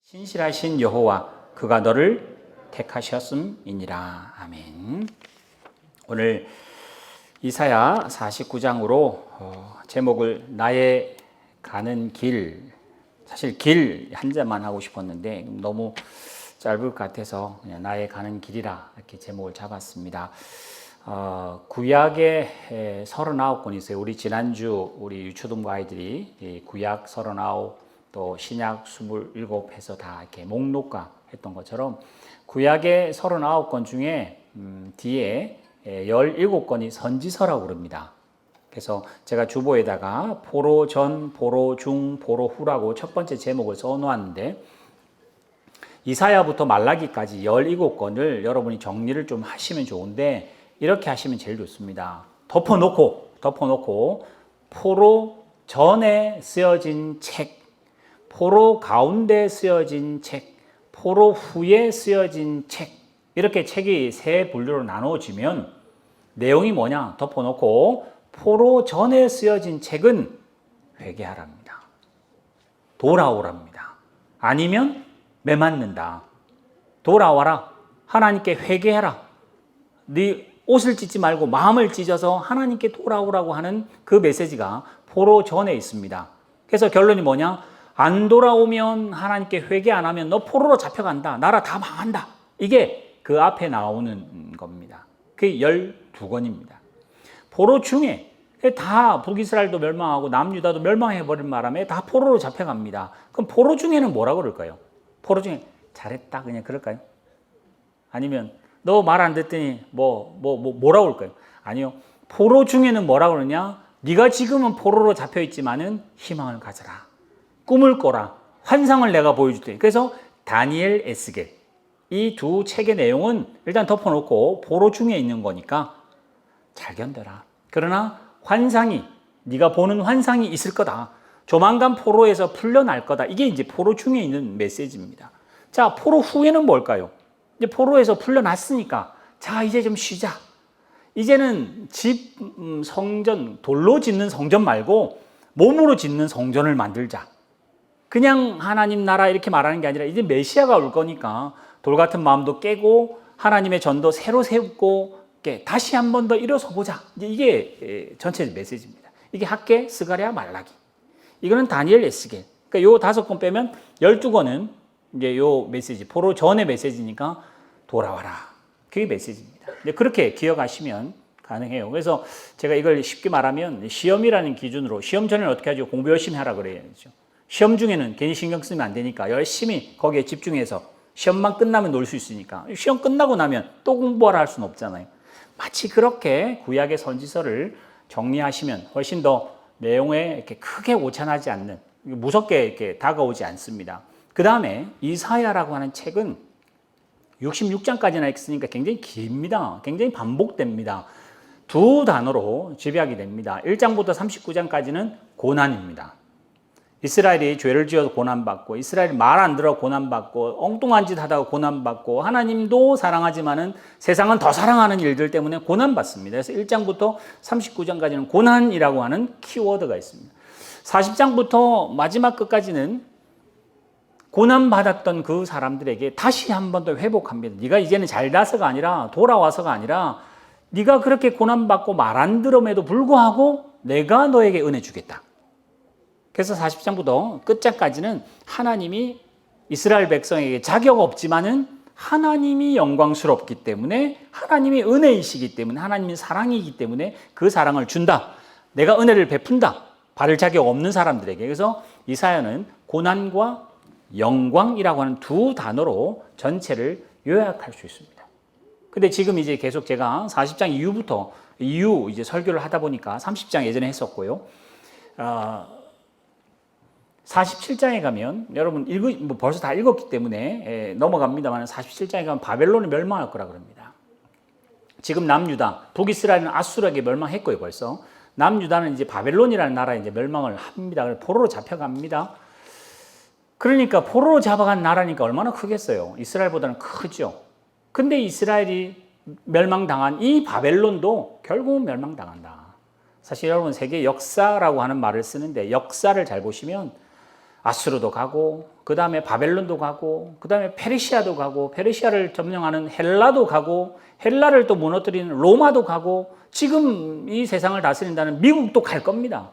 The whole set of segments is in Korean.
신실하신 여호와 그가 너를 택하셨음이니라. 아멘. 오늘 이사야 49장으로 제목을 나의 가는 길, 사실 길 한자만 하고 싶었는데 너무 짧을 것 같아서 그냥 나의 가는 길이라 이렇게 제목을 잡았습니다. 구약에 39권 있어요. 우리 지난주 우리 유초등부 아이들이 구약 39, 또 신약 27 해서 다 이렇게 목록화 했던 것처럼 구약의 39권 중에 뒤에 17권이 선지서라고 그럽니다. 그래서 제가 주보에다가 포로 전, 포로 중, 포로 후라고 첫 번째 제목을 써놓았는데 이사야부터 말라기까지 17권을 여러분이 정리를 좀 하시면 좋은데 이렇게 하시면 제일 좋습니다. 덮어놓고 포로 전에 쓰여진 책, 포로 가운데 쓰여진 책, 포로 후에 쓰여진 책, 이렇게 책이 세 분류로 나누어지면 내용이 뭐냐? 덮어놓고 포로 전에 쓰여진 책은 회개하랍니다. 돌아오랍니다. 아니면 매맞는다. 돌아와라. 하나님께 회개해라. 네 옷을 찢지 말고 마음을 찢어서 하나님께 돌아오라고 하는 그 메시지가 포로 전에 있습니다. 그래서 결론이 뭐냐? 안 돌아오면 하나님께 회개 안 하면 너 포로로 잡혀간다. 나라 다 망한다. 이게 그 앞에 나오는 겁니다. 그게 12권입니다. 포로 중에 다 북이스라엘도 멸망하고 남유다도 멸망해버린 바람에 다 포로로 잡혀갑니다. 그럼 포로 중에는 뭐라고 그럴까요? 포로 중에 잘했다 그냥 그럴까요? 아니면 너 말 안 듣더니 뭐라고 그럴까요? 아니요. 포로 중에는 뭐라고 그러냐? 네가 지금은 포로로 잡혀있지만은 희망을 가져라. 꿈을 꿔라. 환상을 내가 보여줄 테. 그래서 다니엘, 에스겔 이 두 책의 내용은 일단 덮어놓고 포로 중에 있는 거니까 잘 견뎌라. 그러나 환상이 네가 보는 환상이 있을 거다. 조만간 포로에서 풀려날 거다. 이게 이제 포로 중에 있는 메시지입니다. 자, 포로 후에는 뭘까요? 이제 포로에서 풀려났으니까 자 이제 좀 쉬자. 이제는 집 성전 돌로 짓는 성전 말고 몸으로 짓는 성전을 만들자. 그냥 하나님 나라 이렇게 말하는 게 아니라 이제 메시아가 올 거니까 돌 같은 마음도 깨고 하나님의 전도 새로 세우고 다시 한 번 더 일어서 보자. 이제 이게 전체 메시지입니다. 이게 학개, 스가랴, 말라기. 이거는 다니엘, 에스겔. 그러니까 요 5권 빼면 12권은 이제 요 메시지, 포로 전의 메시지니까 돌아와라. 그게 메시지입니다. 그렇게 기억하시면 가능해요. 그래서 제가 이걸 쉽게 말하면 시험이라는 기준으로 시험 전에는 어떻게 하죠? 공부 열심히 하라 그래야죠. 시험 중에는 괜히 신경 쓰면 안 되니까 열심히 거기에 집중해서 시험만 끝나면 놀 수 있으니까 시험 끝나고 나면 또 공부하라 할 수는 없잖아요. 마치 그렇게 구약의 선지서를 정리하시면 훨씬 더 내용에 이렇게 크게 오차나지 않는, 무섭게 이렇게 다가오지 않습니다. 그 다음에 이사야라고 하는 책은 66장까지나 있으니까 굉장히 깁니다. 굉장히 반복됩니다. 두 단어로 지배하게 됩니다. 1장부터 39장까지는 고난입니다. 이스라엘이 죄를 지어서 고난받고 이스라엘이 말 안 들어 고난받고 엉뚱한 짓 하다가 고난받고 하나님도 사랑하지만은 세상은 더 사랑하는 일들 때문에 고난받습니다. 그래서 1장부터 39장까지는 고난이라고 하는 키워드가 있습니다. 40장부터 마지막 끝까지는 고난받았던 그 사람들에게 다시 한 번 더 회복합니다. 네가 이제는 잘 나서가 아니라 돌아와서가 아니라 네가 그렇게 고난받고 말 안 들음에도 불구하고 내가 너에게 은혜 주겠다. 그래서 40장부터 끝장까지는 하나님이 이스라엘 백성에게 자격 없지만은 하나님이 영광스럽기 때문에 하나님이 은혜이시기 때문에 하나님이 사랑이기 때문에 그 사랑을 준다. 내가 은혜를 베푼다. 받을 자격 없는 사람들에게. 그래서 이사야는 고난과 영광이라고 하는 두 단어로 전체를 요약할 수 있습니다. 근데 지금 이제 계속 제가 40장 이후 이제 설교를 하다 보니까 30장 예전에 했었고요. 47장에 가면 여러분 벌써 다 읽었기 때문에 넘어갑니다만 47장에 가면 바벨론이 멸망할 거라 그럽니다. 지금 남유다, 북이스라엘은 아수르에게 멸망했고요. 벌써 남유다는 이제 바벨론이라는 나라에 이제 멸망을 합니다. 포로로 잡혀갑니다. 그러니까 포로로 잡아간 나라니까 얼마나 크겠어요. 이스라엘보다는 크죠. 근데 이스라엘이 멸망당한 이 바벨론도 결국은 멸망당한다. 사실 여러분 세계 역사라고 하는 말을 쓰는데 역사를 잘 보시면 아수르도 가고, 그 다음에 바벨론도 가고, 그 다음에 페르시아도 가고, 페르시아를 점령하는 헬라도 가고, 헬라를 또 무너뜨리는 로마도 가고, 지금 이 세상을 다스린다는 미국도 갈 겁니다.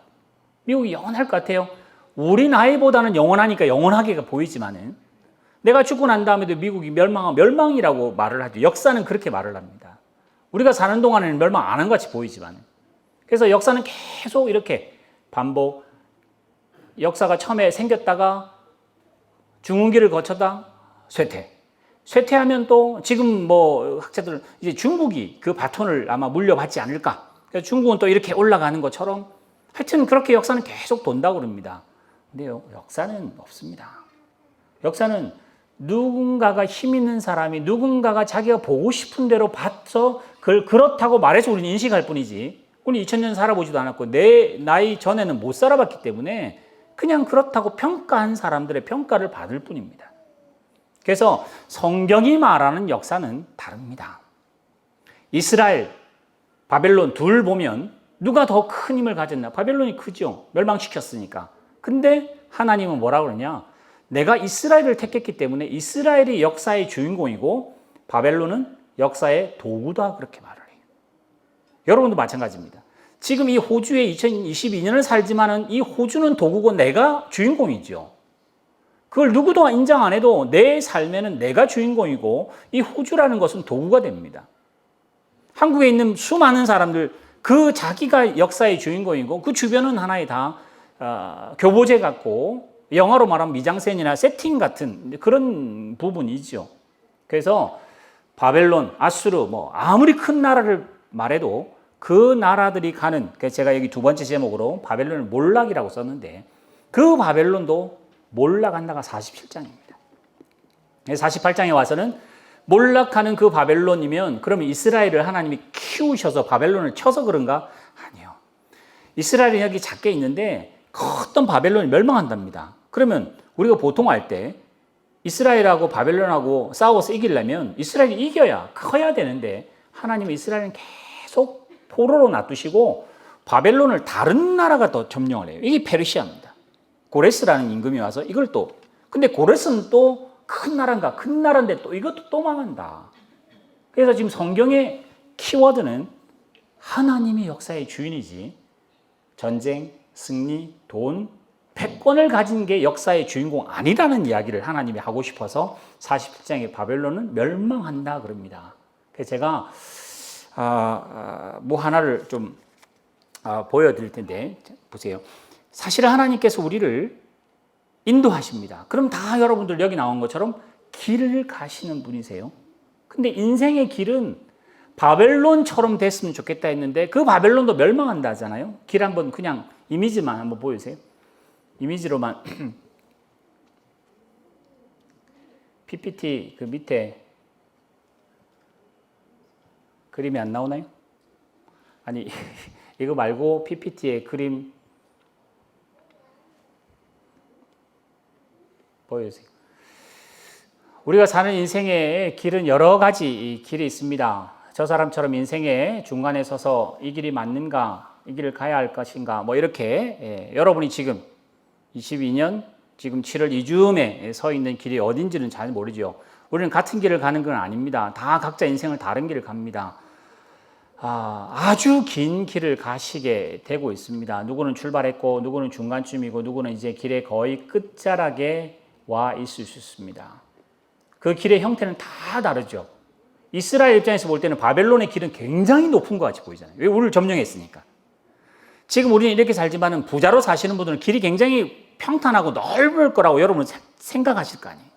미국이 영원할 것 같아요. 우리 나이보다는 영원하니까 영원하게가 보이지만은, 내가 죽고 난 다음에도 미국이 멸망이라고 말을 하죠. 역사는 그렇게 말을 합니다. 우리가 사는 동안에는 멸망 안 한 것 같이 보이지만, 그래서 역사는 계속 이렇게 반복, 역사가 처음에 생겼다가 중흥기를 거쳐다 쇠퇴하면 또 지금 뭐 학자들은 이제 중국이 그 바톤을 아마 물려받지 않을까. 그래서 중국은 또 이렇게 올라가는 것처럼 하여튼 그렇게 역사는 계속 돈다고 그럽니다. 근데 역사는 없습니다. 역사는 누군가가 힘 있는 사람이 누군가가 자기가 보고 싶은 대로 봐서 그걸 그렇다고 말해서 우리는 인식할 뿐이지, 우리 2000년 살아보지도 않았고 내 나이 전에는 못 살아봤기 때문에 그냥 그렇다고 평가한 사람들의 평가를 받을 뿐입니다. 그래서 성경이 말하는 역사는 다릅니다. 이스라엘, 바벨론 둘 보면 누가 더 큰 힘을 가졌나? 바벨론이 크죠. 멸망시켰으니까. 근데 하나님은 뭐라고 그러냐? 내가 이스라엘을 택했기 때문에 이스라엘이 역사의 주인공이고 바벨론은 역사의 도구다, 그렇게 말을 해요. 여러분도 마찬가지입니다. 지금 이 호주에 2022년을 살지만은 이 호주는 도구고 내가 주인공이죠. 그걸 누구도 인정 안 해도 내 삶에는 내가 주인공이고 이 호주라는 것은 도구가 됩니다. 한국에 있는 수많은 사람들, 그 자기가 역사의 주인공이고 그 주변은 하나의 다 교보제 같고 영화로 말하면 미장센이나 세팅 같은 그런 부분이죠. 그래서 바벨론, 아수르, 뭐 아무리 큰 나라를 말해도 그 나라들이 가는, 제가 여기 두 번째 제목으로 바벨론을 몰락이라고 썼는데, 그 바벨론도 몰락한다가 47장입니다. 48장에 와서는 몰락하는 그 바벨론이면 그러면 이스라엘을 하나님이 키우셔서 바벨론을 쳐서 그런가? 아니요. 이스라엘이 여기 작게 있는데 컸던 바벨론이 멸망한답니다. 그러면 우리가 보통 할 때 이스라엘하고 바벨론하고 싸워서 이기려면 이스라엘이 이겨야 커야 되는데, 하나님은 이스라엘은 계속 포로로 놔두시고 바벨론을 다른 나라가 더 점령을 해요. 이게 페르시아입니다. 고레스라는 임금이 와서 이걸 또, 근데 고레스는 또 큰 나라인가? 큰 나라인데 또 이것도 또 망한다. 그래서 지금 성경의 키워드는 하나님이 역사의 주인이지, 전쟁, 승리, 돈, 패권을 가진 게 역사의 주인공 아니라는 이야기를 하나님이 하고 싶어서 47장의 바벨론은 멸망한다 그럽니다. 그래서 제가 뭐 하나를 좀 보여드릴 텐데 보세요. 사실 하나님께서 우리를 인도하십니다. 그럼 다 여러분들 여기 나온 것처럼 길을 가시는 분이세요. 근데 인생의 길은 바벨론처럼 됐으면 좋겠다 했는데 그 바벨론도 멸망한다 하잖아요. 길 한번 그냥 이미지만 한번 보여주세요. 이미지로만 PPT 그 밑에 그림이 안 나오나요? 아니 이거 말고 PPT에 그림 보여주세요. 우리가 사는 인생의 길은 여러 가지 길이 있습니다. 저 사람처럼 인생의 중간에 서서 이 길이 맞는가, 이 길을 가야 할 것인가, 뭐 이렇게 여러분이 지금 22년 지금 7월 이즈음에 서 있는 길이 어딘지는 잘 모르죠. 우리는 같은 길을 가는 건 아닙니다. 다 각자 인생을 다른 길을 갑니다. 아주 긴 길을 가시게 되고 있습니다. 누구는 출발했고, 누구는 중간쯤이고, 누구는 이제 길의 거의 끝자락에 와 있을 수 있습니다. 그 길의 형태는 다 다르죠. 이스라엘 입장에서 볼 때는 바벨론의 길은 굉장히 높은 것 같이 보이잖아요. 왜? 우리를 점령했으니까. 지금 우리는 이렇게 살지만 부자로 사시는 분들은 길이 굉장히 평탄하고 넓을 거라고 여러분은 생각하실 거 아니에요.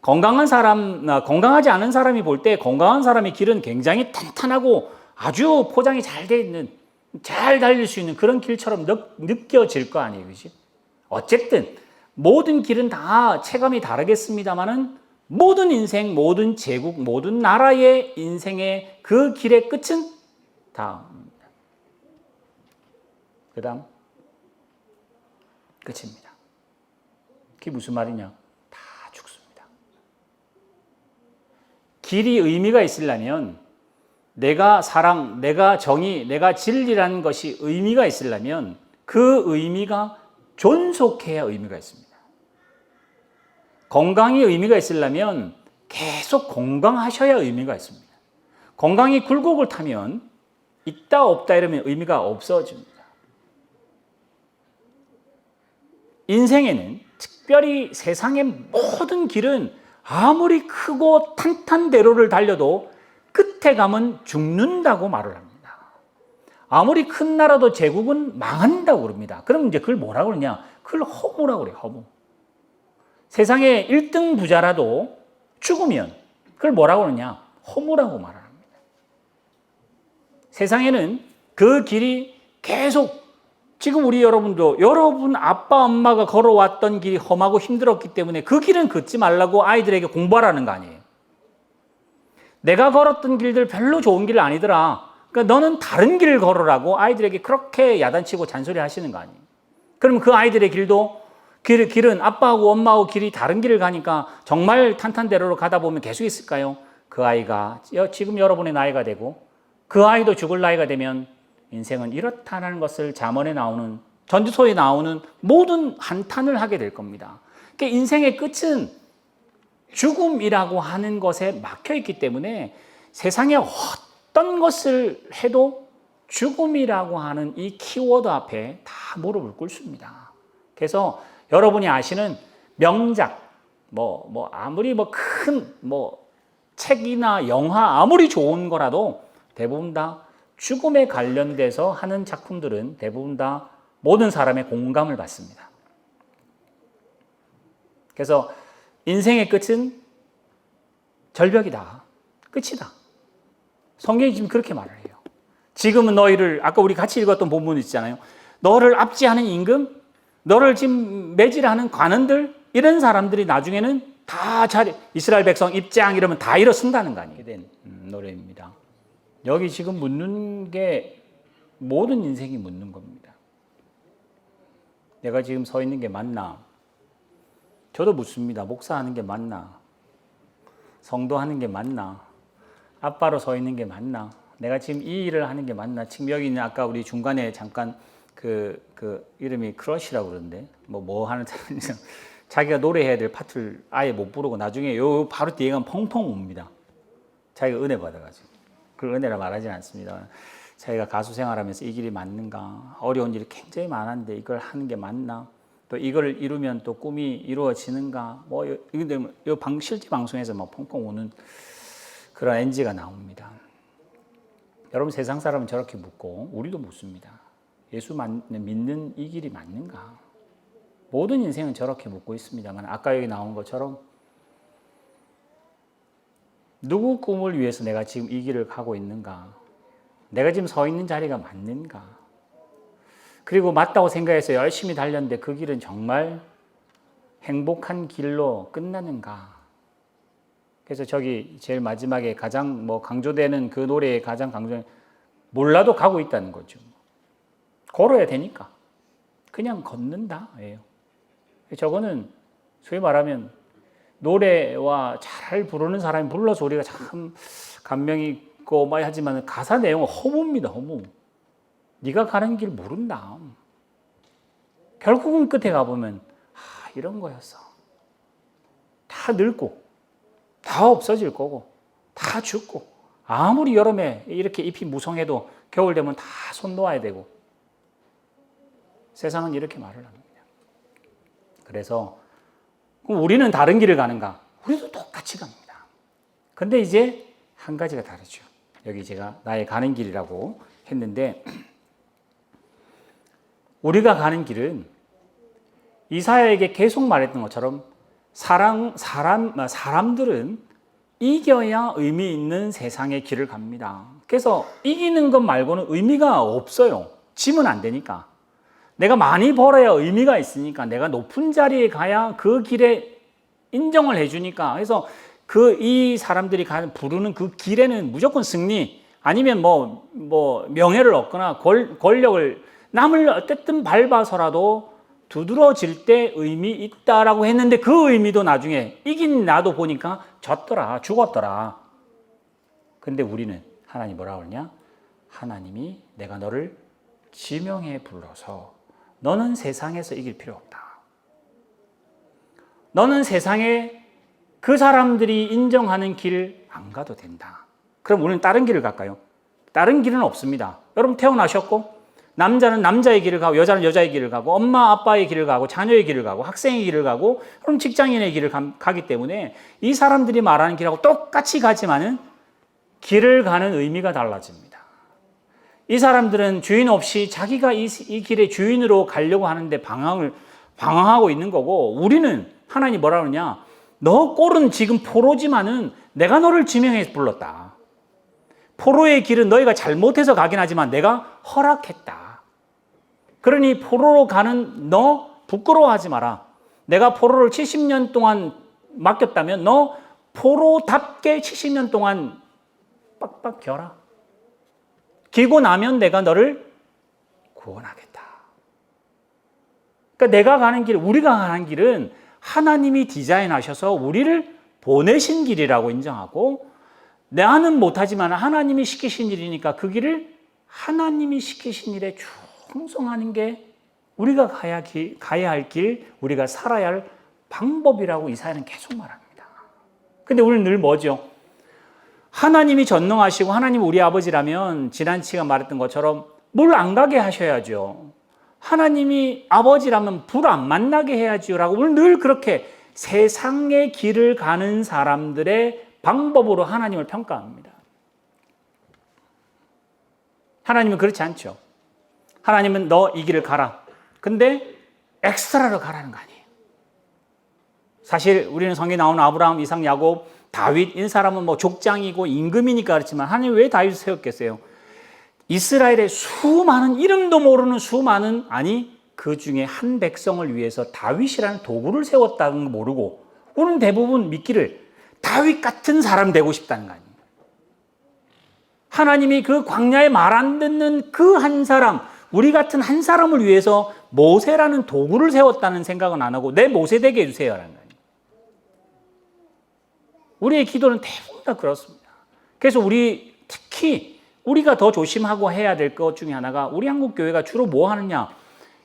건강하지 않은 사람이 볼 때 건강한 사람의 길은 굉장히 탄탄하고 아주 포장이 잘 돼 있는, 잘 달릴 수 있는 그런 길처럼 느껴질 거 아니에요. 그렇지? 어쨌든 모든 길은 다 체감이 다르겠습니다만은 모든 인생, 모든 제국, 모든 나라의 인생의 그 길의 끝은 다 그 다음 끝입니다. 그게 무슨 말이냐? 다 죽습니다. 길이 의미가 있으려면 내가 사랑, 내가 정의, 내가 진리라는 것이 의미가 있으려면 그 의미가 존속해야 의미가 있습니다. 건강이 의미가 있으려면 계속 건강하셔야 의미가 있습니다. 건강이 굴곡을 타면 있다 없다 이러면 의미가 없어집니다. 인생에는 특별히 세상의 모든 길은 아무리 크고 탄탄대로를 달려도 끝에 가면 죽는다고 말을 합니다. 아무리 큰 나라도 제국은 망한다고 그럽니다. 그럼 이제 그걸 뭐라고 그러냐? 그걸 허무라고 그래요. 허무. 세상에 1등 부자라도 죽으면 그걸 뭐라고 그러냐? 허무라고 말합니다. 세상에는 그 길이 계속 지금 우리 여러분도 여러분 아빠 엄마가 걸어왔던 길이 험하고 힘들었기 때문에 그 길은 걷지 말라고 아이들에게 공부하라는 거 아니에요. 내가 걸었던 길들 별로 좋은 길 아니더라. 그러니까 너는 다른 길을 걸으라고 아이들에게 그렇게 야단치고 잔소리 하시는 거 아니에요. 그럼 그 아이들의 길은 아빠하고 엄마하고 길이 다른 길을 가니까 정말 탄탄대로로 가다 보면 계속 있을까요? 그 아이가 지금 여러분의 나이가 되고 그 아이도 죽을 나이가 되면 인생은 이렇다는 것을 잠언에 나오는 전주소에 나오는 모든 한탄을 하게 될 겁니다. 그러니까 인생의 끝은 죽음이라고 하는 것에 막혀 있기 때문에 세상에 어떤 것을 해도 죽음이라고 하는 이 키워드 앞에 다 무릎을 꿇습니다. 그래서 여러분이 아시는 명작, 아무리 큰 책이나 영화 아무리 좋은 거라도 대부분 다 죽음에 관련돼서 하는 작품들은 대부분 다 모든 사람의 공감을 받습니다. 그래서 인생의 끝은 절벽이다. 끝이다. 성경이 지금 그렇게 말을 해요. 지금은 너희를, 아까 우리 같이 읽었던 본문 있잖아요. 너를 압제하는 임금, 너를 지금 매질하는 관원들, 이런 사람들이 나중에는 다 이스라엘 백성 입장 이러면 다 일어선다는 거 아니에요. 된 노래입니다. 여기 지금 묻는 게 모든 인생이 묻는 겁니다. 내가 지금 서 있는 게 맞나? 저도 묻습니다. 목사하는 게 맞나? 성도하는 게 맞나? 아빠로 서 있는 게 맞나? 내가 지금 이 일을 하는 게 맞나? 지금 여기 있는 아까 우리 중간에 잠깐 그 이름이 크러쉬라고 그러는데 뭐 하는 자기가 노래해야 될 파트를 아예 못 부르고 나중에 요 바로 뒤에 가면 펑펑 옵니다. 자기가 은혜 받아가지고. 그걸 은혜라 말하진 않습니다. 자기가 가수 생활하면서 이 길이 맞는가? 어려운 일이 굉장히 많은데 이걸 하는 게 맞나? 또 이걸 이루면 또 꿈이 이루어지는가? 실제 방송에서 막 펑펑 오는 그런 NG가 나옵니다. 여러분 세상 사람은 저렇게 묻고 우리도 묻습니다. 예수 믿는 이 길이 맞는가? 모든 인생은 저렇게 묻고 있습니다만 아까 여기 나온 것처럼 누구 꿈을 위해서 내가 지금 이 길을 가고 있는가? 내가 지금 서 있는 자리가 맞는가? 그리고 맞다고 생각해서 열심히 달렸는데 그 길은 정말 행복한 길로 끝나는가? 그래서 저기 제일 마지막에 가장 강조되는 그 노래의 가장 강조는 몰라도 가고 있다는 거죠. 걸어야 되니까. 그냥 걷는다. 예요. 저거는 소위 말하면 노래와 잘 부르는 사람이 불러서 우리가 참 감명 있고 하지만 가사 내용은 허무입니다. 허무. 네가 가는 길 모른다. 결국은 끝에 가보면 이런 거였어. 다 늙고 다 없어질 거고 다 죽고 아무리 여름에 이렇게 잎이 무성해도 겨울 되면 다 손 놓아야 되고 세상은 이렇게 말을 합니다. 그래서 그럼 우리는 다른 길을 가는가? 우리도 똑같이 갑니다. 근데 이제 한 가지가 다르죠. 여기 제가 나의 가는 길이라고 했는데 우리가 가는 길은 이사야에게 계속 말했던 것처럼 사람들은 이겨야 의미 있는 세상의 길을 갑니다. 그래서 이기는 것 말고는 의미가 없어요. 지면 안 되니까. 내가 많이 벌어야 의미가 있으니까 내가 높은 자리에 가야 그 길에 인정을 해주니까. 그래서 이 사람들이 부르는 그 길에는 무조건 승리 아니면 명예를 얻거나 권력을 남을 어쨌든 밟아서라도 두드러질 때 의미 있다라고 했는데 그 의미도 나중에 이긴 나도 보니까 졌더라, 죽었더라. 근데 우리는 하나님 뭐라고 그러냐? 하나님이 내가 너를 지명해 불러서 너는 세상에서 이길 필요 없다. 너는 세상에 그 사람들이 인정하는 길 안 가도 된다. 그럼 우리는 다른 길을 갈까요? 다른 길은 없습니다. 여러분 태어나셨고 남자는 남자의 길을 가고 여자는 여자의 길을 가고 엄마 아빠의 길을 가고 자녀의 길을 가고 학생의 길을 가고 그럼 직장인의 길을 가기 때문에 이 사람들이 말하는 길하고 똑같이 가지만은 길을 가는 의미가 달라집니다. 이 사람들은 주인 없이 자기가 이 길의 주인으로 가려고 하는데 방황하고 있는 거고, 우리는 하나님 뭐라 그러냐, 너 꼴은 지금 포로지만은 내가 너를 지명해서 불렀다. 포로의 길은 너희가 잘못해서 가긴 하지만 내가 허락했다. 그러니 포로로 가는 너 부끄러워하지 마라. 내가 포로를 70년 동안 맡겼다면 너 포로답게 70년 동안 빡빡 겨라. 기고 나면 내가 너를 구원하겠다. 그러니까 내가 가는 길, 우리가 가는 길은 하나님이 디자인하셔서 우리를 보내신 길이라고 인정하고, 나는 못하지만 하나님이 시키신 일이니까 그 길을 하나님이 시키신 일에 충성하는 게 우리가 가야 할 길, 우리가 살아야 할 방법이라고 이사야는 계속 말합니다. 근데 우리는 늘 뭐죠? 하나님이 전능하시고 하나님 우리 아버지라면 지난 시간 말했던 것처럼 물 안 가게 하셔야죠. 하나님이 아버지라면 불 안 만나게 해야지요 라고 우리는 늘 그렇게 세상의 길을 가는 사람들의 방법으로 하나님을 평가합니다. 하나님은 그렇지 않죠. 하나님은 너 이 길을 가라. 근데 엑스트라로 가라는 거 아니에요. 사실 우리는 성경에 나오는 아브라함, 이삭, 야곱, 다윗, 이 사람은 뭐 족장이고 임금이니까 그렇지만 하나님 왜 다윗을 세웠겠어요? 이스라엘의 수많은, 이름도 모르는 수많은, 아니 그 중에 한 백성을 위해서 다윗이라는 도구를 세웠다는 거 모르고 우리는 대부분 믿기를 다윗 같은 사람 되고 싶다는 거 아니에요. 하나님이 그 광야에 말 안 듣는 그 한 사람, 우리 같은 한 사람을 위해서 모세라는 도구를 세웠다는 생각은 안 하고 내 모세 되게 해주세요라는 거예요. 우리의 기도는 대부분 다 그렇습니다. 그래서 특히 우리가 더 조심하고 해야 될 것 중에 하나가, 우리 한국 교회가 주로 뭐 하느냐,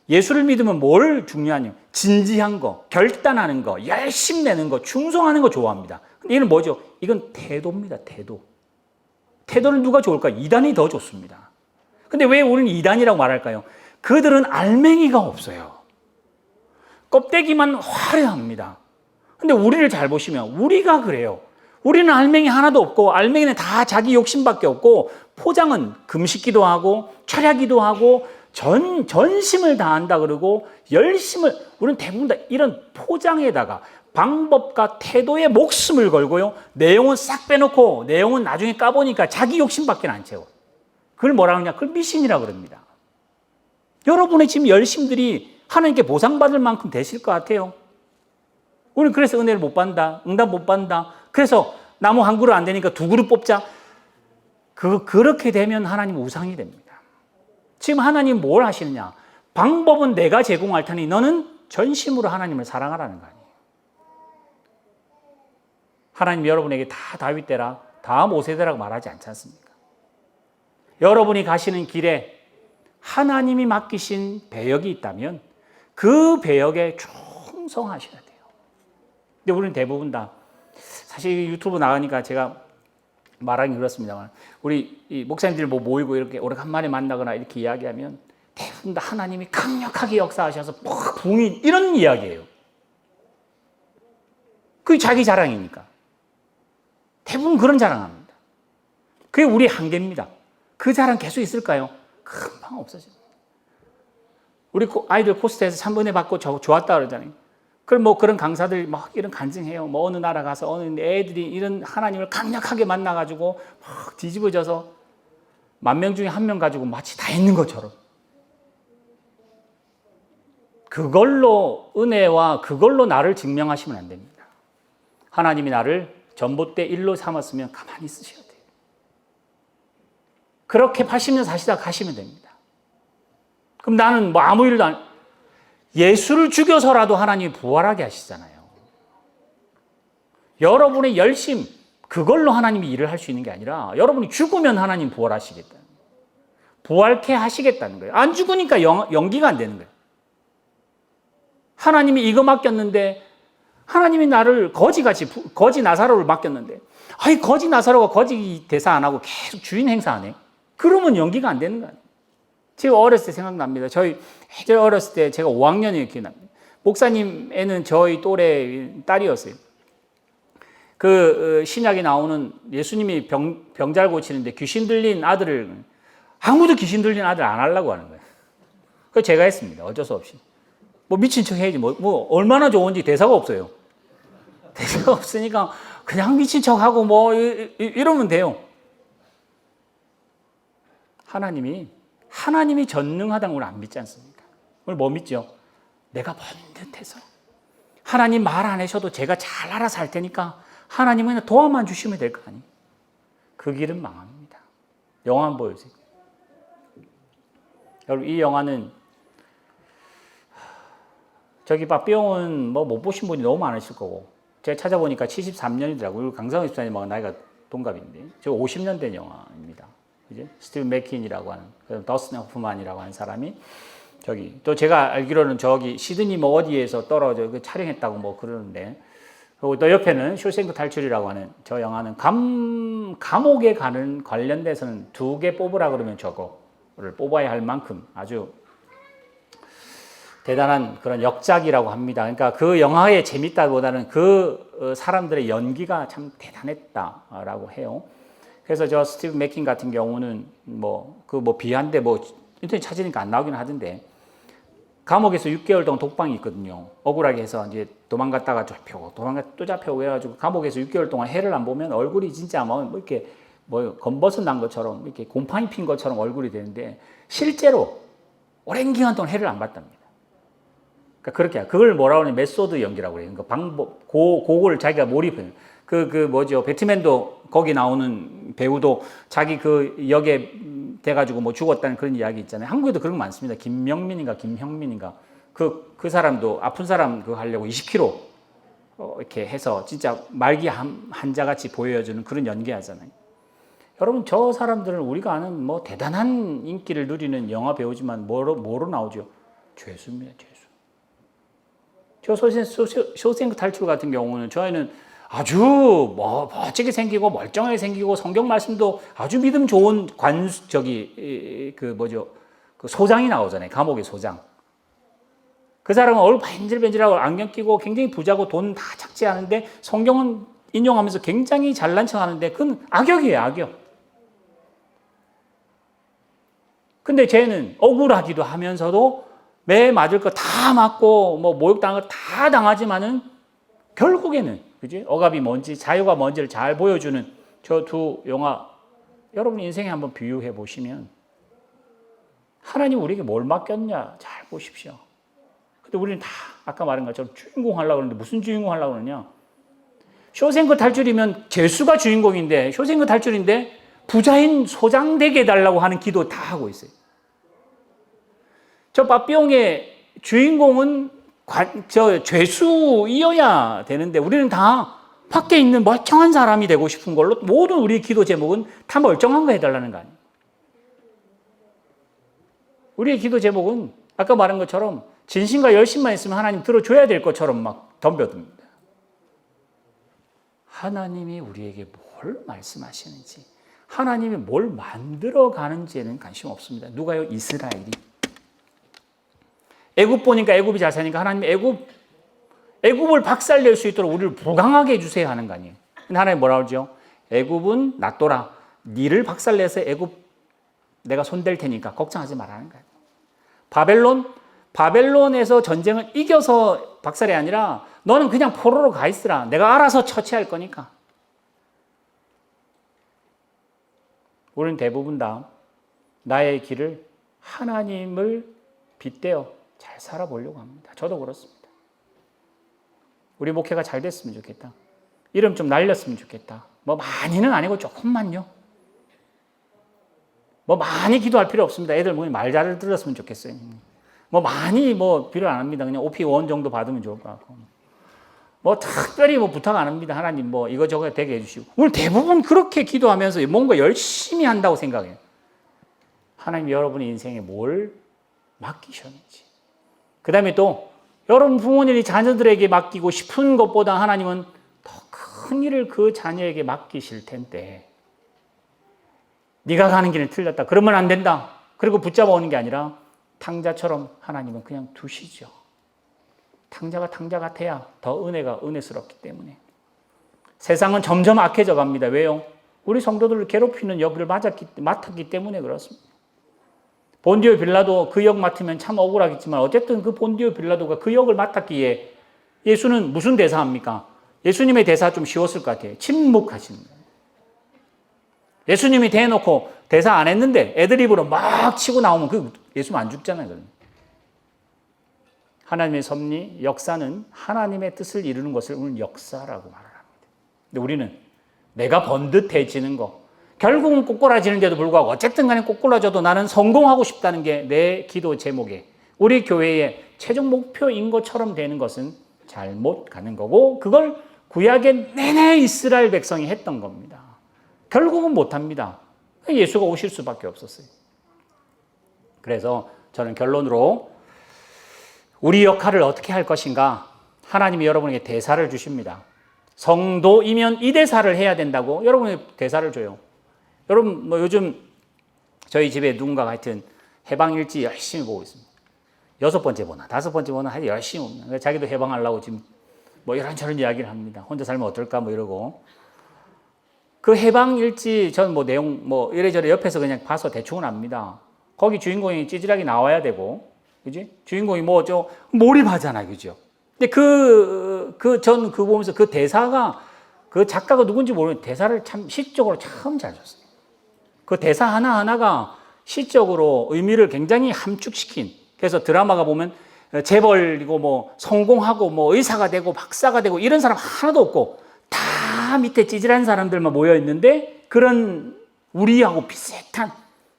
예수를 믿으면 뭘 중요하냐, 진지한 거, 결단하는 거, 열심 내는 거, 충성하는 거 좋아합니다. 근데 이건 뭐죠? 이건 태도입니다. 태도를 누가 좋을까? 이단이 더 좋습니다. 근데 왜 우리는 이단이라고 말할까요? 그들은 알맹이가 없어요. 껍데기만 화려합니다. 근데 우리를 잘 보시면 우리가 그래요. 우리는 알맹이 하나도 없고, 알맹이는 다 자기 욕심밖에 없고, 포장은 금식기도 하고 철야기도 하고 전심을 다한다 그러고 열심을, 우리는 대부분 다 이런 포장에다가 방법과 태도에 목숨을 걸고요, 내용은 싹 빼놓고 내용은 나중에 까보니까 자기 욕심밖에 안 채워. 그걸 뭐라 그러냐, 그걸 미신이라고 그럽니다. 여러분의 지금 열심들이 하나님께 보상받을 만큼 되실 것 같아요? 우리는 그래서 은혜를 못 받는다, 응답 못 받는다, 그래서 나무 한 그릇 안 되니까 두 그릇 뽑자. 그렇게 되면 하나님 우상이 됩니다. 지금 하나님 뭘 하시느냐, 방법은 내가 제공할 테니 너는 전심으로 하나님을 사랑하라는 거 아니에요. 하나님 여러분에게 다 다윗 되라, 다 모세 되라고 말하지 않지 않습니까? 여러분이 가시는 길에 하나님이 맡기신 배역이 있다면 그 배역에 충성하셔야 돼요. 근데 우리는 대부분 다, 사실 유튜브 나가니까 제가 말하기 그렇습니다만, 우리 이 목사님들 뭐 모이고 이렇게 오래간만에 만나거나 이렇게 이야기하면 대부분 다 하나님이 강력하게 역사하셔서 붕이, 이런 이야기예요. 그게 자기 자랑이니까. 대부분 그런 자랑합니다. 그게 우리의 한계입니다. 그 자랑 계속 있을까요? 금방 없어집니다. 우리 아이들 코스트에서 3번에 받고 좋았다 그러잖아요. 그럼 뭐 그런 강사들 막 이런 간증해요. 뭐 어느 나라 가서 어느 애들이 이런 하나님을 강력하게 만나가지고 막 뒤집어져서 10,000명 중에 1명 가지고 마치 다 있는 것처럼. 그걸로 은혜와 그걸로 나를 증명하시면 안 됩니다. 하나님이 나를 전봇대 일로 삼았으면 가만히 있으셔야 돼요. 그렇게 80년 사시다 가시면 됩니다. 그럼 나는 뭐 아무 일도 안, 예수를 죽여서라도 하나님이 부활하게 하시잖아요. 여러분의 열심, 그걸로 하나님이 일을 할 수 있는 게 아니라 여러분이 죽으면 하나님 부활하시겠다. 부활케 하시겠다는 거예요. 안 죽으니까 연기가 안 되는 거예요. 하나님이 이거 맡겼는데, 하나님이 나를 거지 나사로를 맡겼는데, 아이, 거지 나사로가 거지 대사 안 하고 계속 주인 행사 안 해. 그러면 연기가 안 되는 거 아니에요. 제가 어렸을 때 생각납니다. 저희 어렸을 때 제가 5학년이 기억납니다. 목사님 애는 저희 또래 딸이었어요. 그 신약에 나오는 예수님이 병 잘 고치는데 귀신 들린 아들을, 아무도 귀신 들린 아들 안 하려고 하는 거예요. 그래서 제가 했습니다. 어쩔 수 없이. 뭐 미친 척 해야지. 뭐 얼마나 좋은지 대사가 없어요. 대사가 없으니까 그냥 미친 척 하고 뭐 이러면 돼요. 하나님이 전능하다는 걸 안 믿지 않습니까? 오늘 뭐 믿죠? 내가 번듯해서 하나님 말 안 하셔도 제가 잘 알아서 할 테니까 하나님은 그냥 도와만 주시면 될 거 아니에요. 그 길은 망합니다. 영화 한번 보여주세요. 여러분, 이 영화는 저기 빠삐용은 뭐 못 보신 분이 너무 많으실 거고, 제가 찾아보니까 73년이더라고요. 강성호 집사님하고 나이가 동갑인데, 저 50년 된 영화입니다. 그죠? 스티븐 맥킨이라고 하는, 더스틴 호프만이라고 하는 사람이 저기, 또 제가 알기로는 저기 시드니 뭐 어디에서 떨어져 촬영했다고 뭐 그러는데, 그리고 또 옆에는 쇼생크 탈출이라고 하는 저 영화는 감옥에 가는 관련돼서는 2개 뽑으라 그러면 저거를 뽑아야 할 만큼 아주 대단한 그런 역작이라고 합니다. 그러니까 그 영화의 재밌다보다는 그 사람들의 연기가 참 대단했다라고 해요. 그래서 저 스티븐 맥킨 같은 경우는 비하인데 인터넷 찾으니까 안 나오긴 하던데, 감옥에서 6개월 동안 독방이 있거든요. 억울하게 해서 이제 도망갔다가 잡혀고, 도망갔다 또 잡혀고 해가지고 감옥에서 6개월 동안 해를 안 보면 얼굴이 진짜 검버섯 난 것처럼, 이렇게 곰팡이 핀 것처럼 얼굴이 되는데, 실제로 오랜 기간 동안 해를 안 봤답니다. 그러니까 그걸 뭐라고 하냐면 메소드 연기라고 해요. 그러니까 그걸 자기가 몰입해요. 배트맨도 거기 나오는 배우도 자기 그 역에 돼가지고 뭐 죽었다는 그런 이야기 있잖아요. 한국에도 그런 거 많습니다. 김형민인가. 그 사람도 아픈 사람 그거 하려고 20kg 이렇게 해서 진짜 말기 환자같이 보여주는 그런 연기 하잖아요. 여러분, 저 사람들은 우리가 아는 뭐 대단한 인기를 누리는 영화 배우지만 뭐로 나오죠? 죄수입니다, 죄수. 저 쇼생크 탈출 같은 경우는 저희는 아주 멋지게 생기고 멀쩡하게 생기고 성경 말씀도 아주 믿음 좋은 소장이 나오잖아요. 감옥의 소장. 그 사람은 얼굴 반질반질하고 안경 끼고 굉장히 부자고 돈 다 착취하는데 성경은 인용하면서 굉장히 잘난 척 하는데 그건 악역이에요, 악역. 근데 쟤는 억울하기도 하면서도 매 맞을 거 다 맞고 모욕당할 거 다 당하지만은 결국에는 그지? 억압이 뭔지 자유가 뭔지를 잘 보여주는 저 2 영화, 여러분 인생에 한번 비유해 보시면 하나님 우리에게 뭘 맡겼냐 잘 보십시오. 근데 우리는 다 아까 말한 것처럼 주인공 하려고 그러는데 무슨 주인공 하려고 그러냐? 쇼생크 탈출이면 죄수가 주인공인데, 쇼생크 탈출인데 부자인 소장 되게 해달라고 하는 기도 다 하고 있어요. 저 빠삐용의 주인공은 죄수이어야 되는데 우리는 다 밖에 있는 멀쩡한 사람이 되고 싶은 걸로 모든 우리 기도 제목은 다 멀쩡한 거 해달라는 거 아니에요. 우리의 기도 제목은 아까 말한 것처럼 진심과 열심만 있으면 하나님 들어줘야 될 것처럼 막 덤벼듭니다. 하나님이 우리에게 뭘 말씀하시는지, 하나님이 뭘 만들어 가는지에는 관심 없습니다. 누가요? 이스라엘이. 애굽 보니까 애굽이 잘 사니까 하나님 애굽을 박살낼 수 있도록 우리를 불강하게 해주세요 하는 거 아니에요. 근데 하나님 뭐라고 그러죠? 애굽은 놔둬라. 니를 박살내서 애굽 내가 손댈 테니까 걱정하지 말라는 거예요. 바벨론에서 전쟁을 이겨서 박살이 아니라 너는 그냥 포로로 가 있으라. 내가 알아서 처치할 거니까. 우리는 대부분 다 나의 길을 하나님을 빗대어 잘 살아보려고 합니다. 저도 그렇습니다. 우리 목회가 잘 됐으면 좋겠다. 이름 좀 날렸으면 좋겠다. 많이는 아니고 조금만요. 많이 기도할 필요 없습니다. 애들 말 잘 들었으면 좋겠어요. 많이 필요 안 합니다. 그냥 OP1 정도 받으면 좋을 것 같고. 특별히 부탁 안 합니다. 하나님 이거저거 되게 해주시고. 오늘 대부분 그렇게 기도하면서 뭔가 열심히 한다고 생각해요. 하나님 여러분의 인생에 뭘 맡기셨는지. 그 다음에 또 여러분 부모님이 자녀들에게 맡기고 싶은 것보다 하나님은 더 큰 일을 그 자녀에게 맡기실 텐데 네가 가는 길은 틀렸다. 그러면 안 된다. 그리고 붙잡아 오는 게 아니라 탕자처럼 하나님은 그냥 두시죠. 탕자가 탕자 같아야 더 은혜가 은혜스럽기 때문에. 세상은 점점 악해져 갑니다. 왜요? 우리 성도들을 괴롭히는 역을 맡았기 때문에 그렇습니다. 본디오 빌라도 그 역 맡으면 참 억울하겠지만 어쨌든 그 본디오 빌라도가 그 역을 맡았기에 예수는 무슨 대사합니까? 예수님의 대사 좀 쉬웠을 것 같아요. 침묵하시는 거예요. 예수님이 대놓고 대사 안 했는데 애드립으로 막 치고 나오면 그 예수님 안 죽잖아요. 하나님의 섭리, 역사는 하나님의 뜻을 이루는 것을 오늘 역사라고 말을 합니다. 근데 우리는 내가 번듯해지는 거, 결국은 꼬꾸라지는데도 불구하고 어쨌든 간에 꼬꾸라져도 나는 성공하고 싶다는 게 내 기도 제목에 우리 교회의 최종 목표인 것처럼 되는 것은 잘못 가는 거고 그걸 구약의 내내 이스라엘 백성이 했던 겁니다. 결국은 못합니다. 예수가 오실 수밖에 없었어요. 그래서 저는 결론으로 우리 역할을 어떻게 할 것인가? 하나님이 여러분에게 대사를 주십니다. 성도이면 이 대사를 해야 된다고 여러분에게 대사를 줘요. 여러분 뭐 요즘 저희 집에 누군가가 하여튼 해방일지 열심히 보고 있습니다. 6번째 보나 5번째 보나 하여튼 열심히 봅니다. 자기도 해방하려고 지금 뭐 이런저런 이야기를 합니다. 혼자 살면 어떨까 뭐 이러고. 그 해방일지 전 뭐 내용 뭐 이래저래 옆에서 그냥 봐서 대충은 압니다. 거기 주인공이 찌질하게 나와야 되고, 그지? 주인공이 뭐 좀 몰입하잖아, 그죠? 근데 전 그거 보면서 그 대사가 그 작가가 누군지 모르는데 대사를 참 시적으로 참 잘 줬어요. 그 대사 하나하나가 시적으로 의미를 굉장히 함축시킨. 그래서 드라마가 보면 재벌이고 뭐 성공하고 뭐 의사가 되고 박사가 되고 이런 사람 하나도 없고 다 밑에 찌질한 사람들만 모여 있는데 그런 우리하고 비슷한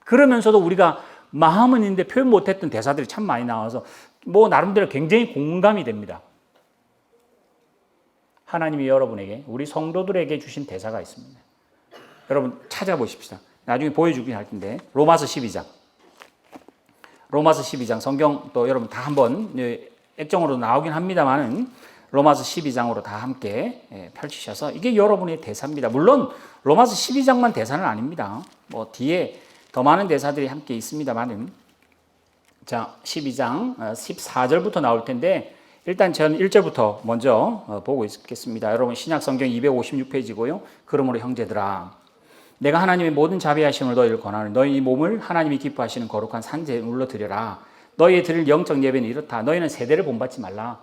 그러면서도 우리가 마음은 있는데 표현 못했던 대사들이 참 많이 나와서 뭐 나름대로 굉장히 공감이 됩니다. 하나님이 여러분에게 우리 성도들에게 주신 대사가 있습니다. 여러분 찾아보십시다. 나중에 보여주긴 할 텐데 로마서 12장 로마서 12장 성경 또 여러분 다 한번 액정으로 나오긴 합니다만은 로마서 12장으로 다 함께 펼치셔서 이게 여러분의 대사입니다. 물론 로마서 12장만 대사는 아닙니다. 뭐 뒤에 더 많은 대사들이 함께 있습니다만은 자 12장 14절부터 나올 텐데 일단 저는 1절부터 먼저 보고 있겠습니다. 여러분 신약 성경 256페이지고요. 그러므로 형제들아 내가 하나님의 모든 자비하심을 너희를 권하는 너희 이 몸을 하나님이 기뻐하시는 거룩한 산제물로 드려라. 너희의 드릴 영적 예배는 이렇다. 너희는 세대를 본받지 말라.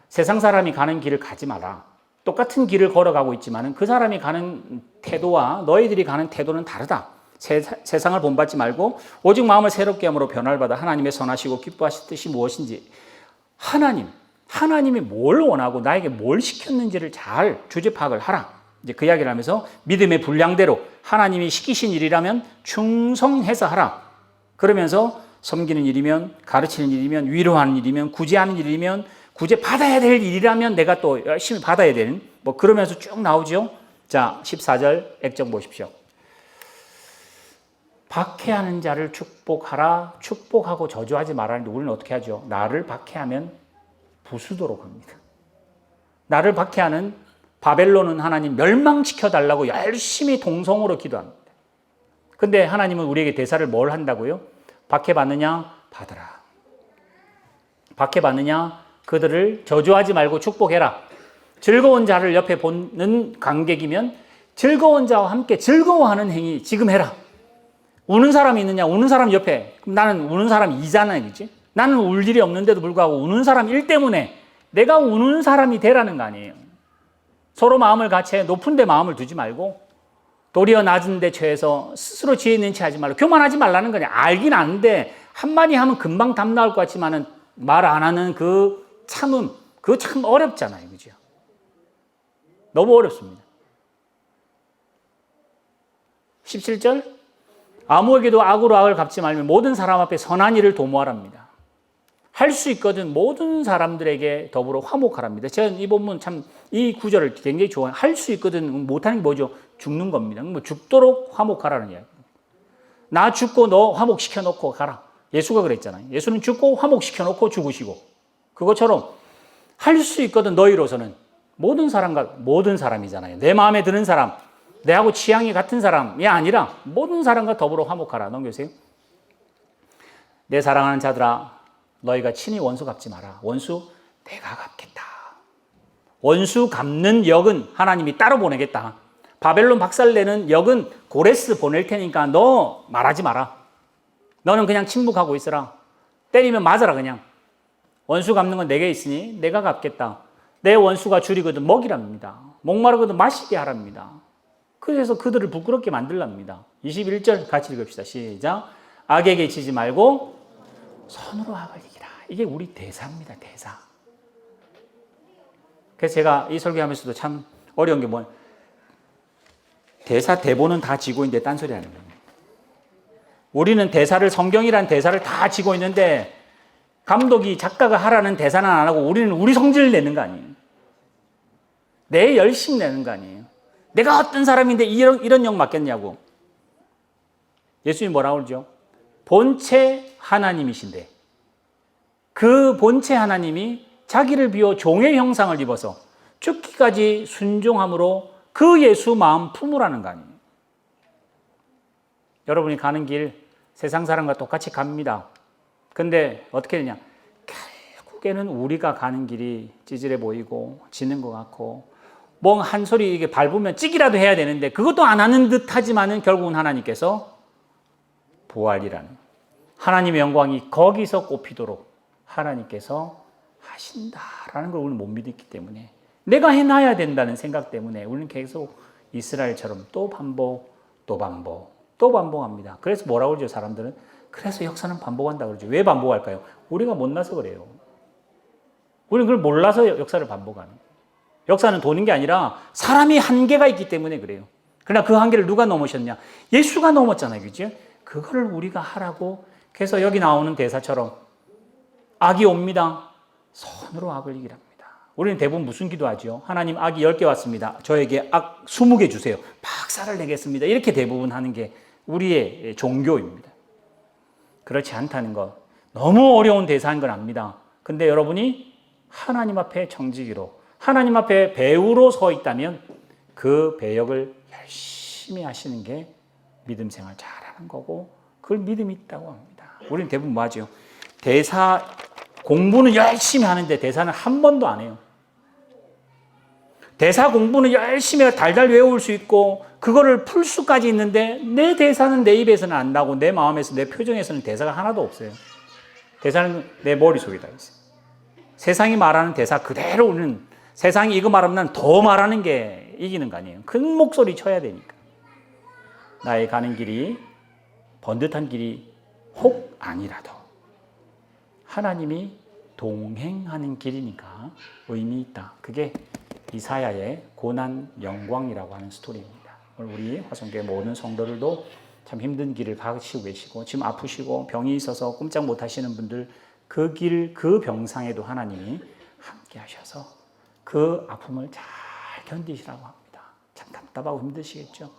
세상 사람이 가는 길을 가지 마라. 똑같은 길을 걸어가고 있지만 그 사람이 가는 태도와 너희들이 가는 태도는 다르다. 세상을 본받지 말고 오직 마음을 새롭게 함으로 변화를 받아 하나님의 선하시고 기뻐하실 뜻이 무엇인지 하나님이 뭘 원하고 나에게 뭘 시켰는지를 잘 주제 파악을 하라. 이제 그 이야기를 하면서 믿음의 분량대로 하나님이 시키신 일이라면 충성해서 하라. 그러면서 섬기는 일이면 가르치는 일이면 위로하는 일이면 구제하는 일이면 구제 받아야 될 일이라면 내가 또 열심히 받아야 되는 뭐 그러면서 쭉 나오죠. 자 14절 액정 보십시오. 박해하는 자를 축복하라. 축복하고 저주하지 말라는데 우리는 어떻게 하죠? 나를 박해하면 부수도록 합니다. 나를 박해하는 바벨론은 하나님 멸망시켜달라고 열심히 동성으로 기도합니다. 근데 하나님은 우리에게 대사를 뭘 한다고요? 박해받느냐? 받으라. 박해받느냐? 그들을 저주하지 말고 축복해라. 즐거운 자를 옆에 보는 관객이면 즐거운 자와 함께 즐거워하는 행위 지금 해라. 우는 사람이 있느냐? 우는 사람 옆에. 그럼 나는 우는 사람이잖아요. 그치? 나는 울 일이 없는데도 불구하고 우는 사람 일 때문에 내가 우는 사람이 되라는 거 아니에요. 서로 마음을 같이 해. 높은 데 마음을 두지 말고 도리어 낮은 데 처해서 스스로 지혜 있는 체 하지 말고 교만하지 말라는 거냐. 알긴 아는데 한마디 하면 금방 답 나올 것 같지만 말 안 하는 그 참음 그거 참 어렵잖아요. 그죠? 너무 어렵습니다. 17절 아무에게도 악으로 악을 갚지 말며 모든 사람 앞에 선한 일을 도모하랍니다. 할 수 있거든 모든 사람들에게 더불어 화목하랍니다. 제가 이 본문 참 이 구절을 굉장히 좋아해요. 할 수 있거든 못하는 게 뭐죠? 죽는 겁니다. 뭐 죽도록 화목하라는 이야기. 나 죽고 너 화목시켜 놓고 가라. 예수가 그랬잖아요. 예수는 죽고 화목시켜 놓고 죽으시고 그것처럼 할 수 있거든. 너희로서는 모든 사람이잖아요. 내 마음에 드는 사람, 내하고 취향이 같은 사람이 아니라 모든 사람과 더불어 화목하라. 넘겨주세요. 내 사랑하는 자들아, 너희가 친히 원수 갚지 마라. 원수 내가 갚겠다. 원수 갚는 역은 하나님이 따로 보내겠다. 바벨론 박살내는 역은 고레스 보낼 테니까 너 말하지 마라. 너는 그냥 침묵하고 있어라. 때리면 맞아라 그냥. 원수 갚는 건 내게 있으니 내가 갚겠다. 내 원수가 줄이거든 먹이랍니다. 목마르거든 마시게 하랍니다. 그래서 그들을 부끄럽게 만들랍니다. 21절 같이 읽읍시다. 시작. 악에게 지지 말고 선으로 악을 이기라. 이게 우리 대사입니다. 대사. 그래서 제가 이 설교하면서도 참 어려운 게 뭐냐. 대사 대본은 다 지고 있는데 딴소리 하는 거예요. 우리는 대사를 성경이라는 대사를 다 지고 있는데 감독이 작가가 하라는 대사는 안 하고 우리는 우리 성질을 내는 거 아니에요. 내 열심 내는 거 아니에요. 내가 어떤 사람인데 이런 역 맡겠냐고. 예수님이 뭐라고 그러죠? 본체 하나님이신데 그 본체 하나님이 자기를 비워 종의 형상을 입어서 죽기까지 순종함으로 그 예수 마음 품으라는 거 아니에요. 여러분이 가는 길 세상 사람과 똑같이 갑니다. 근데 어떻게 되냐? 결국에는 우리가 가는 길이 찌질해 보이고 지는 것 같고 뭐 한 소리 이게 밟으면 찍이라도 해야 되는데 그것도 안 하는 듯 하지만은 결국은 하나님께서 부활이라는 하나님의 영광이 거기서 꼽히도록 하나님께서 하신다라는 걸 우리는 못 믿기 때문에 내가 해놔야 된다는 생각 때문에 우리는 계속 이스라엘처럼 또 반복, 또 반복, 또 반복합니다. 그래서 뭐라고 그러죠? 사람들은 그래서 역사는 반복한다 그러죠. 왜 반복할까요? 우리가 못나서 그래요. 우리는 그걸 몰라서 역사를 반복하는 거예요. 역사는 도는 게 아니라 사람이 한계가 있기 때문에 그래요. 그러나 그 한계를 누가 넘으셨냐? 예수가 넘었잖아요. 그죠? 그거를 우리가 하라고. 그래서 여기 나오는 대사처럼 악이 옵니다. 선으로 악을 이기랍니다. 우리는 대부분 무슨 기도하죠? 하나님 악이 10개 왔습니다. 저에게 악 20개 주세요. 박살을 내겠습니다. 이렇게 대부분 하는 게 우리의 종교입니다. 그렇지 않다는 것. 너무 어려운 대사인 건 압니다. 근데 여러분이 하나님 앞에 정직이로 하나님 앞에 배우로 서 있다면 그 배역을 열심히 하시는 게 믿음 생활 잘하는 거고 그걸 믿음이 있다고 합니다. 우리는 대부분 뭐 하죠? 대사 공부는 열심히 하는데 대사는 한 번도 안 해요. 대사 공부는 열심히 해서 달달 외울 수 있고 그거를 풀 수까지 있는데 내 대사는 내 입에서는 안 나고 내 마음에서 내 표정에서는 대사가 하나도 없어요. 대사는 내 머릿속에 다 있어요. 세상이 말하는 대사 그대로 우리는 세상이 이거 말하면 더 말하는 게 이기는 거 아니에요. 큰 목소리 쳐야 되니까. 나의 가는 길이 번듯한 길이 혹 아니라도 하나님이 동행하는 길이니까 의미 있다. 그게 이사야의 고난 영광이라고 하는 스토리입니다. 오늘 우리 화성교회 모든 성도들도 참 힘든 길을 가시고 계시고 지금 아프시고 병이 있어서 꼼짝 못 하시는 분들 그 길, 그 병상에도 하나님이 함께 하셔서 그 아픔을 잘 견디시라고 합니다. 참 답답하고 힘드시겠죠?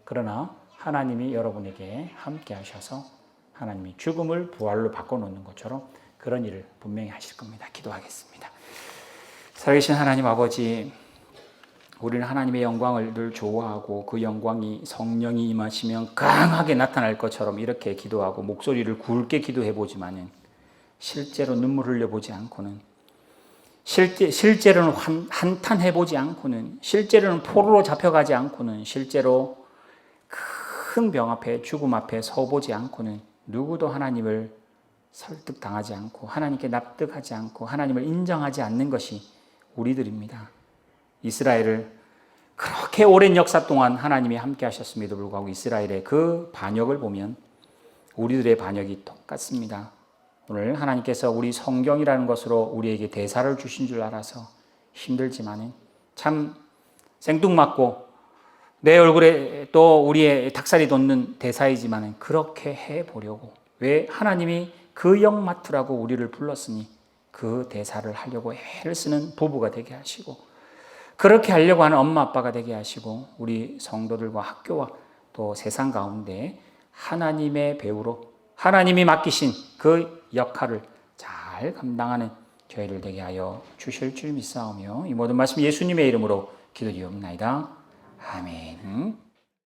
그러나 하나님이 여러분에게 함께 하셔서 하나님이 죽음을 부활로 바꿔놓는 것처럼 그런 일을 분명히 하실 겁니다. 기도하겠습니다. 살아계신 하나님 아버지, 우리는 하나님의 영광을 늘 좋아하고 그 영광이 성령이 임하시면 강하게 나타날 것처럼 이렇게 기도하고 목소리를 굵게 기도해보지만은 실제로 눈물 흘려보지 않고는 실제로는 한탄해보지 않고는 실제로는 포로로 잡혀가지 않고는 실제로 큰 병 앞에 죽음 앞에 서보지 않고는 누구도 하나님을 설득당하지 않고 하나님께 납득하지 않고 하나님을 인정하지 않는 것이 우리들입니다. 이스라엘을 그렇게 오랜 역사 동안 하나님이 함께 하셨음에도 불구하고 이스라엘의 그 반역을 보면 우리들의 반역이 똑같습니다. 오늘 하나님께서 우리 성경이라는 것으로 우리에게 대사를 주신 줄 알아서 힘들지만은 참 생뚱맞고 내 얼굴에 또 우리의 닭살이 돋는 대사이지만은 그렇게 해보려고 왜 하나님이 그 영 맡으라고 우리를 불렀으니 그 대사를 하려고 애를 쓰는 부부가 되게 하시고 그렇게 하려고 하는 엄마 아빠가 되게 하시고 우리 성도들과 학교와 또 세상 가운데 하나님의 배우로 하나님이 맡기신 그 역할을 잘 감당하는 저희를 되게 하여 주실 줄 믿사오며 이 모든 말씀 예수님의 이름으로 기도드리옵나이다. 아멘.